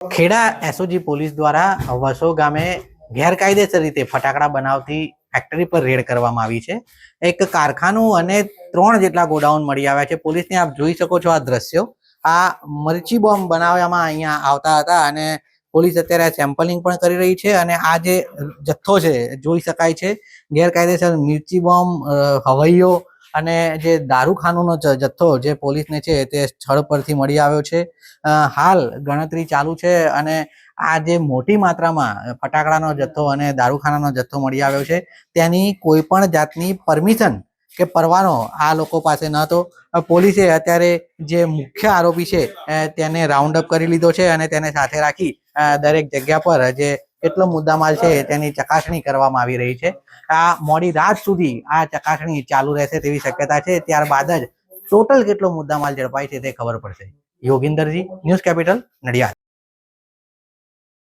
Kheda SOG police દ્વારા વસો ગામે ગેરકાયદેસર રીતે ફટાકડા બનાવતી ફેક્ટરી પર રેડ કરવામાં આવી છે। એક કારખાનું અને 3 જેટલા ગોડાઉન મળી આવ્યા છે। પોલીસને આપ જોઈ શકો છો આ દ્રશ્યો। આ મરચી બોમ્બ બનાવવામાં અહીંયા આવતા હતા અને પોલીસ અત્યારે સેમ્પલિંગ પણ કરી રહી છે અને આ જે જથ્થો છે જોઈ શકાય છે ગેરકાયદેસર મિર્ચી બોમ્બ હવાઈઓ અને જે દારૂખાનુંનો જથ્થો જે પોલીસને છે તે સ્થળ પરથી મળી આવ્યો છે। હાલ ગણતરી ચાલુ છે અને આ જે મોટી માત્રામાં ફટાકડાનો જથ્થો અને દારૂખાનાનો જથ્થો મળી આવ્યો છે તેની કોઈ પણ જાતની પરમિશન કે પરવાનો આ લોકો પાસે ન હતો। પોલીસે અત્યારે જે મુખ્ય આરોપી છે તેને રાઉન્ડ અપ કરી લીધો છે અને તેને સાથે રાખી દરેક જગ્યા પર જે કેટલો મુદ્દામાલ છે તેની ચકાસણી કરવામાં આવી રહી છે। આ મોડી રાત સુધી આ ચકાસણી ચાલુ રહેશે તેવી શક્યતા છે। ત્યારબાદ જ ટોટલ કેટલો મુદ્દામાલ ઝડપાય છે તે ખબર પડશે। યોગિંદરજી, ન્યૂઝ કેપિટલ, નડિયાદ।